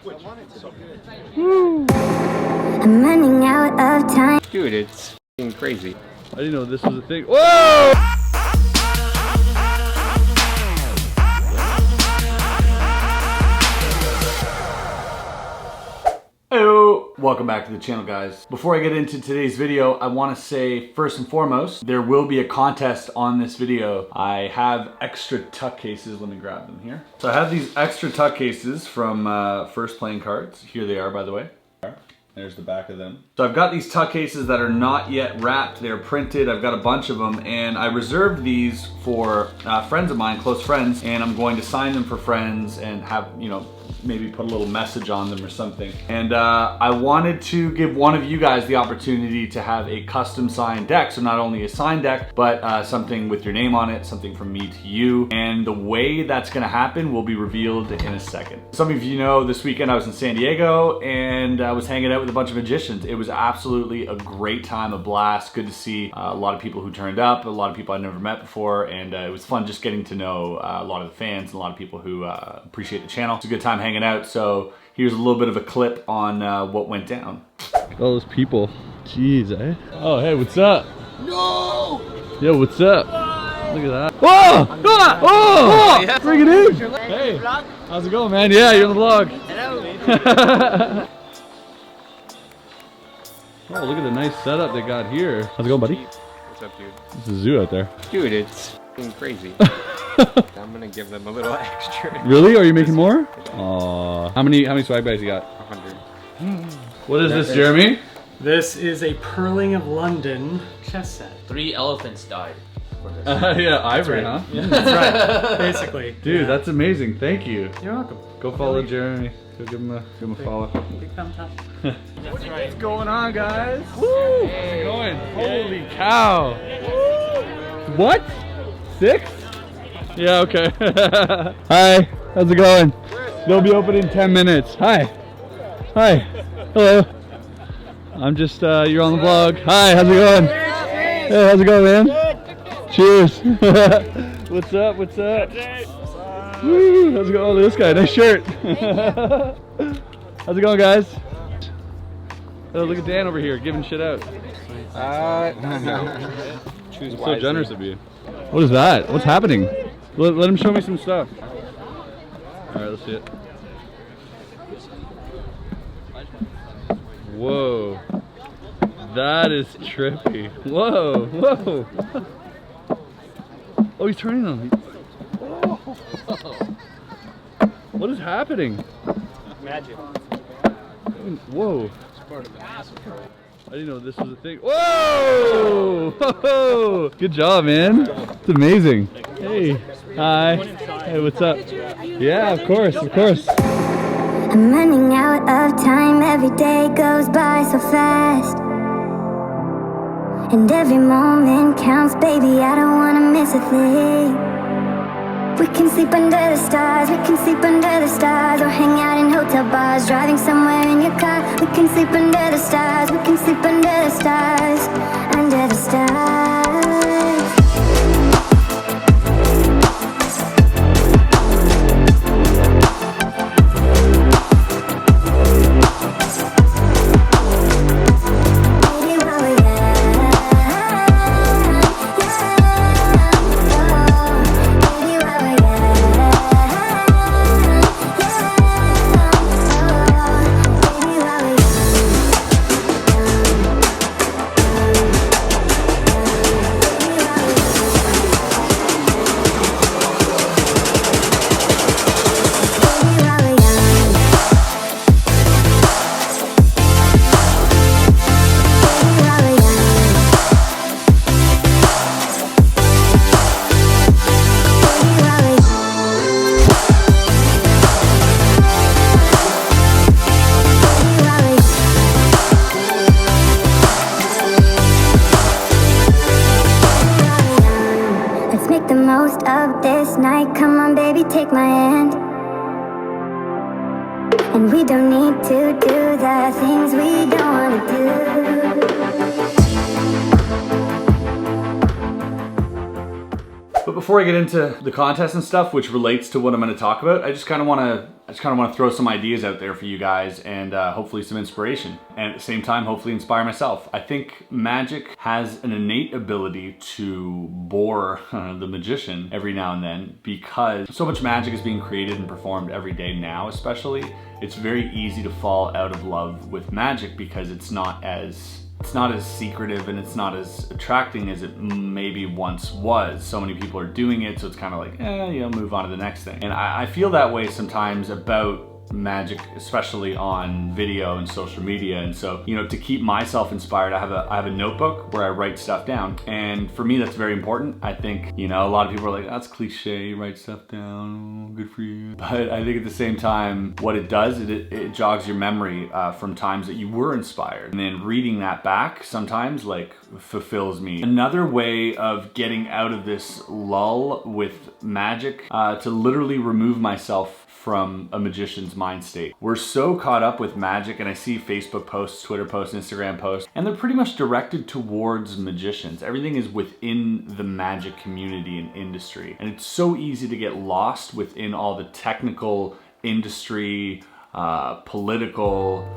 Woo. I'm running out of time. Dude, it's f***ing crazy. I didn't know this was a thing. Whoa! Hello! Welcome back to the channel, guys. Before I get into today's video, I want to say first and foremost, there will be a contest on this video. I have extra tuck cases. Let me grab them here. So I have these extra tuck cases from First Playing Cards. Here they are, by the way. There's the back of them. So I've got these tuck cases that are not yet wrapped. They're printed. I've got a bunch of them, and I reserved these for friends of mine, close friends, and I'm going to sign them for friends and have, you know, maybe put a little message on them or something. And I wanted to give one of you guys the opportunity to have a custom signed deck. So not only a signed deck, but something with your name on it, something from me to you. And the way that's gonna happen will be revealed in a second. Some of you know this weekend I was in San Diego and I was hanging out with a bunch of magicians. It was absolutely a great time, a blast. Good to see a lot of people who turned up, a lot of people I'd never met before. And it was fun just getting to know a lot of the fans and a lot of people who appreciate the channel. It's a good time hanging out, so here's a little bit of a clip on what went down. All those people. Jeez, eh? Oh, hey, what's up? No! Yo, what's up? Look at that. Whoa! Oh! Oh! Yeah. Bring it in! Hey, how's it going, man? Yeah, you're on the vlog. Hello. Oh, look at the nice setup they got here. How's it going, buddy? What's up, dude? There's a zoo out there. Dude, it's f***ing crazy. I'm gonna give them a little extra. Really? Are you making more? Aw. How many swag bags you got? 100. What is this, Jeremy? This is a Pearling of London chess set. 3 elephants died for this. Yeah, ivory, huh? Yeah, that's right, basically. Dude, that's amazing. Thank you. You're welcome. Go follow Jeremy. Go give him a follow. Big thumbs up. What's going on, guys? Woo! How's it going? Holy cow! Woo! What? 6? Yeah, okay. Hi, how's it going? They'll be open in 10 minutes. Hi. Hi. Hello. I'm just, you're on the vlog. Hi, how's it going? Hey, how's it going, man? Cheers. What's up, what's up? Woo, how's it going? Oh, look at this guy, nice shirt. How's it going, guys? Oh, look at Dan over here, giving shit out. No. Choose So generous of you. What is that? What's happening? Let him show me some stuff. Alright, let's see it. Whoa. That is trippy. Whoa, whoa. Oh, he's turning them. Oh. What is happening? Magic. Whoa. I didn't know this was a thing. Whoa! Good job, man. It's amazing. Hey. Hi. Hey, what's up? Yeah, of course, of course. I'm running out of time. Every day goes by so fast, and every moment counts, baby. I don't wanna miss a thing. We can sleep under the stars, we can sleep under the stars, or hang out in hotel bars, driving somewhere in your car. We can sleep under the stars, we can sleep under the stars, under the stars. Come on, baby, take my hand. And we don't need to do the things we don't want to do. But before I get into the contest and stuff, which relates to what I'm going to talk about, I just kind of want to throw some ideas out there for you guys and hopefully some inspiration. And at the same time, hopefully inspire myself. I think magic has an innate ability to bore the magician every now and then because so much magic is being created and performed every day now, especially. It's very easy to fall out of love with magic because it's not as secretive and it's not as attracting as it maybe once was. So many people are doing it, so it's kind of like, move on to the next thing. And I feel that way sometimes about magic, especially on video and social media. And so, to keep myself inspired, I have a notebook where I write stuff down. And for me, that's very important. I think, a lot of people are like, that's cliche, you write stuff down, good for you. But I think at the same time, what it does, it jogs your memory from times that you were inspired. And then reading that back sometimes fulfills me. Another way of getting out of this lull with magic, to literally remove myself from a magician's mind state. We're so caught up with magic, and I see Facebook posts, Twitter posts, Instagram posts, and they're pretty much directed towards magicians. Everything is within the magic community and industry. And it's so easy to get lost within all the technical industry, political,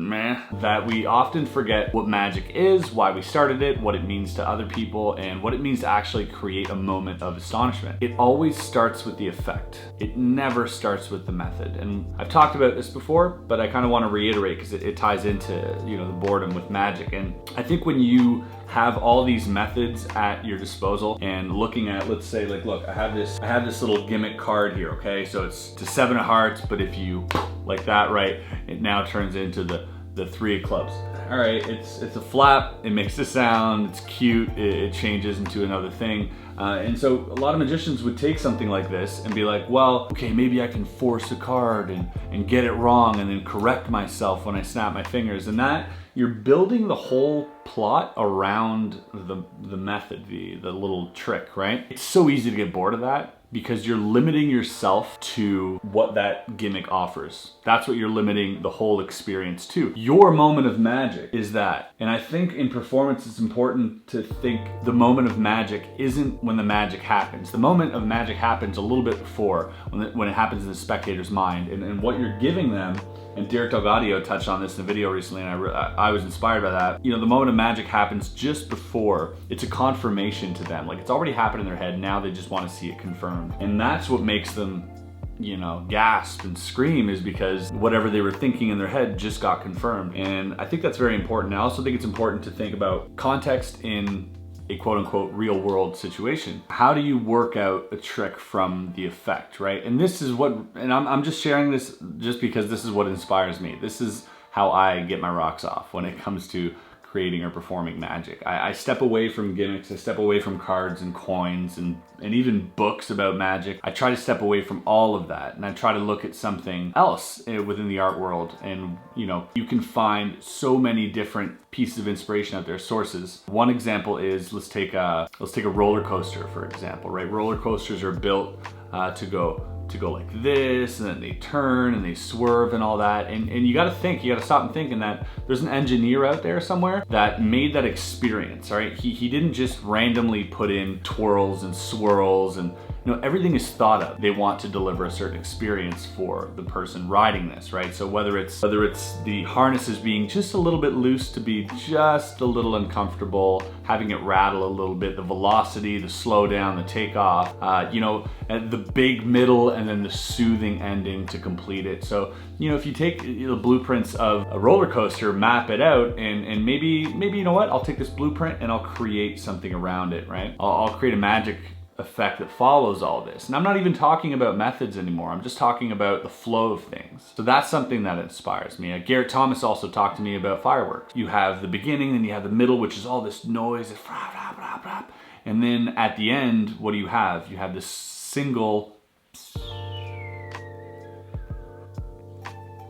that we often forget what magic is, why we started it, what it means to other people, and what it means to actually create a moment of astonishment. It always starts with the effect. It never starts with the method. And I've talked about this before, but I kind of want to reiterate because it ties into, the boredom with magic. And I think when you have all these methods at your disposal and looking at, let's say, look, I have this little gimmick card here, okay? So it's to 7 of hearts, but if you like that, right, it now turns into the 3 of clubs. All right, it's a flap, it makes a sound, it's cute, it changes into another thing. And so a lot of magicians would take something like this and be like, well, okay, maybe I can force a card and get it wrong and then correct myself when I snap my fingers. And that, you're building the whole plot around the method, the little trick, right? It's so easy to get bored of that because you're limiting yourself to what that gimmick offers. That's what you're limiting the whole experience to. Your moment of magic is that. And I think in performance, it's important to think the moment of magic isn't when the magic happens. The moment of magic happens a little bit before, when it happens in the spectator's mind. And what you're giving them, and Derek Delgadio touched on this in a video recently, and I was inspired by that. The moment of magic happens just before. It's a confirmation to them. It's already happened in their head. Now they just want to see it confirmed. And that's what makes them, gasp and scream, is because whatever they were thinking in their head just got confirmed. And I think that's very important. I also think it's important to think about context in a quote-unquote real world situation. How do you work out a trick from the effect, right? And this is what, and I'm just sharing this just because this is what inspires me. This is how I get my rocks off when it comes to creating or performing magic. I step away from gimmicks, I step away from cards and coins and even books about magic. I try to step away from all of that and I try to look at something else within the art world. And you can find so many different pieces of inspiration out there, sources. One example is, let's take a roller coaster, for example, right? Roller coasters are built to go like this, and then they turn and they swerve and all that. And you gotta stop and think in that there's an engineer out there somewhere that made that experience, right? He didn't just randomly put in twirls and swirls and everything is thought of. They want to deliver a certain experience for the person riding this, right? So whether it's the harnesses being just a little bit loose to be just a little uncomfortable, having it rattle a little bit, the velocity, the slowdown, the takeoff, and the big middle, and then the soothing ending to complete it. So, if you take the blueprints of a roller coaster, map it out, and maybe I'll take this blueprint and I'll create something around it, right? I'll create a magic effect that follows all this. And I'm not even talking about methods anymore. I'm just talking about the flow of things. So that's something that inspires me. Garrett Thomas also talked to me about fireworks. You have the beginning, then you have the middle, which is all this noise, and then at the end, what do you have? You have this single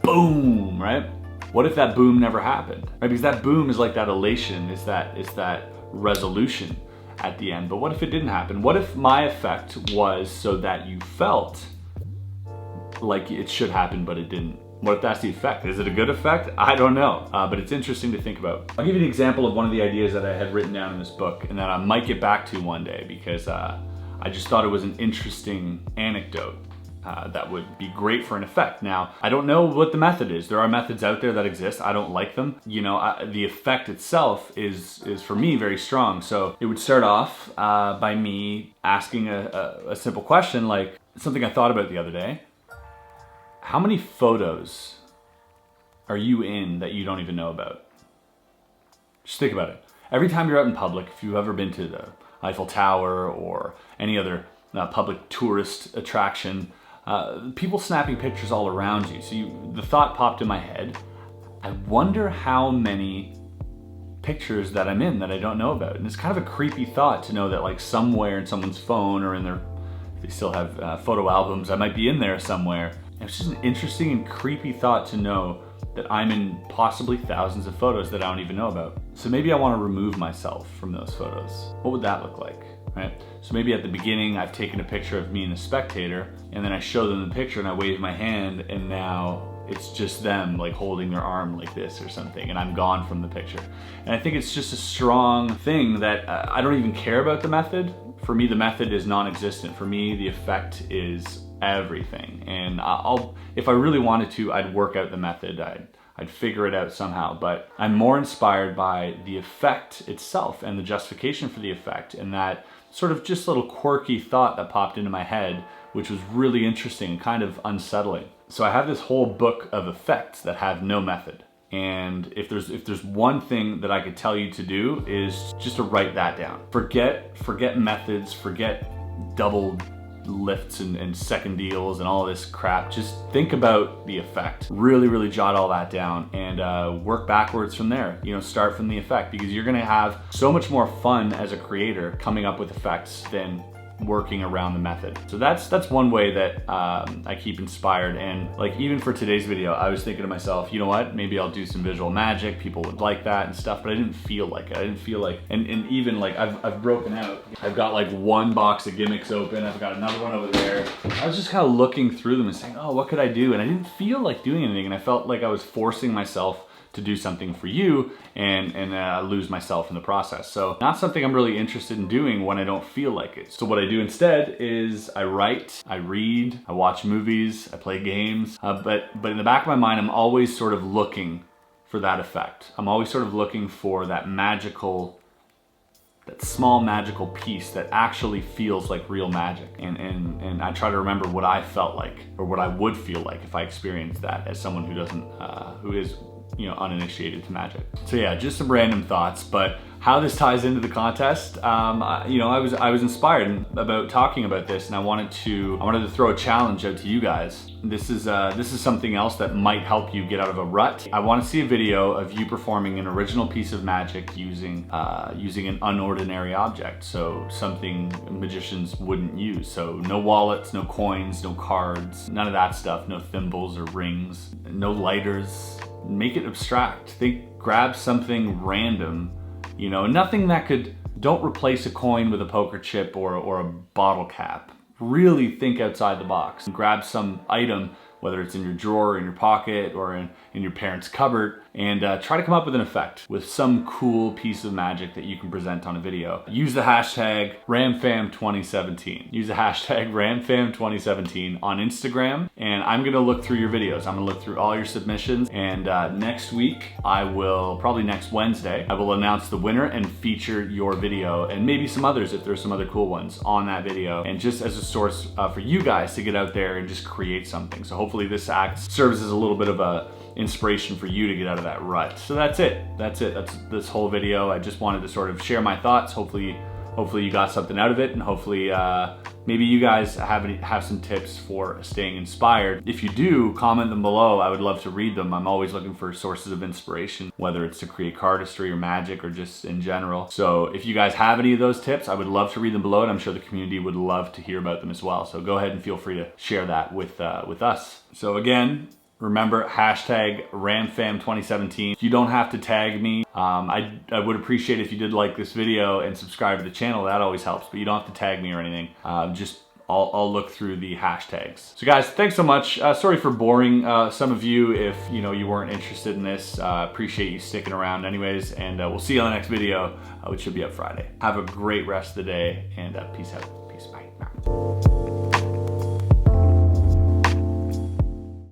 boom, right? What if that boom never happened? Right? Because that boom is like that elation, is that resolution at the end. But what if it didn't happen? What if my effect was so that you felt like it should happen, but it didn't? What if that's the effect? Is it a good effect? I don't know, but it's interesting to think about. I'll give you an example of one of the ideas that I had written down in this book and that I might get back to one day because I just thought it was an interesting anecdote that would be great for an effect. Now, I don't know what the method is. There are methods out there that exist. I don't like them. You know, the effect itself is for me very strong. So it would start off by me asking a simple question, like something I thought about the other day. How many photos are you in that you don't even know about? Just think about it. Every time you're out in public, if you've ever been to the Eiffel Tower or any other public tourist attraction, people snapping pictures all around you. So the thought popped in my head, I wonder how many pictures that I'm in that I don't know about. And it's kind of a creepy thought to know that like somewhere in someone's phone or in their, if they still have photo albums, I might be in there somewhere. And it's just an interesting and creepy thought to know that I'm in possibly thousands of photos that I don't even know about. So maybe I want to remove myself from those photos. What would that look like, right? So maybe at the beginning I've taken a picture of me and a spectator, and then I show them the picture and I wave my hand, and now it's just them like holding their arm like this or something, and I'm gone from the picture. And I think it's just a strong thing that I don't even care about the method. For me, the method is non-existent. For me, the effect is everything. And if I really wanted to, I'd work out the method. I'd figure it out somehow, but I'm more inspired by the effect itself and the justification for the effect, and that sort of just little quirky thought that popped into my head, which was really interesting and kind of unsettling. So I have this whole book of effects that have no method. And if there's one thing that I could tell you to do is just to write that down. Forget methods, forget double lifts and second deals and all this crap. Just think about the effect. Really jot all that down and work backwards from there. You know, start from the effect, because you're gonna have so much more fun as a creator coming up with effects than working around the method. So that's one way that I keep inspired. And like even for today's video, I was thinking to myself, you know what, maybe I'll do some visual magic, people would like that and stuff, but I didn't feel like it. I didn't feel like, and even like I've broken out. I've got like one box of gimmicks open, I've got another one over there. I was just kind of looking through them and saying, oh, what could I do? And I didn't feel like doing anything, and I felt like I was forcing myself to do something for you and lose myself in the process. So not something I'm really interested in doing when I don't feel like it. So what I do instead is I write, I read, I watch movies, I play games, but in the back of my mind, I'm always sort of looking for that effect. I'm always sort of looking for that magical, that small magical piece that actually feels like real magic. And I try to remember what I felt like, or what I would feel like if I experienced that as someone who doesn't, who is, you know, uninitiated to magic. So yeah, just some random thoughts, but how this ties into the contest, you know, I was inspired about talking about this, and I wanted to throw a challenge out to you guys. This is something else that might help you get out of a rut. I want to see a video of you performing an original piece of magic using an unordinary object, so something magicians wouldn't use. So no wallets, no coins, no cards, none of that stuff, no thimbles or rings, no lighters. Make it abstract. Grab something random, you know, nothing that don't replace a coin with a poker chip or a bottle cap. Really think outside the box. Grab some item, whether it's in your drawer, in your pocket, or in your parents' cupboard, and try to come up with an effect with some cool piece of magic that you can present on a video. Use the hashtag RamFam2017. Use the hashtag RamFam2017 on Instagram, and I'm gonna look through your videos. I'm gonna look through all your submissions, and next week, probably next Wednesday, I will announce the winner and feature your video, and maybe some others if there's some other cool ones on that video, and just as a source for you guys to get out there and just create something. So hopefully this act serves as a little bit of a inspiration for you to get out of that rut. So that's it. That's this whole video. I just wanted to sort of share my thoughts. Hopefully you got something out of it, and hopefully maybe you guys have some tips for staying inspired. If you do, comment them below. I would love to read them. I'm always looking for sources of inspiration, whether it's to create cardistry or magic or just in general. So if you guys have any of those tips, I would love to read them below, and I'm sure the community would love to hear about them as well. So go ahead and feel free to share that with us. So again, remember, hashtag RamFam2017. You don't have to tag me. I would appreciate if you did like this video and subscribe to the channel. That always helps, but you don't have to tag me or anything. I'll look through the hashtags. So guys, thanks so much. Sorry for boring some of you if you weren't interested in this. Appreciate you sticking around anyways, and we'll see you on the next video, which should be up Friday. Have a great rest of the day, and peace out. Peace, bye. Mountains.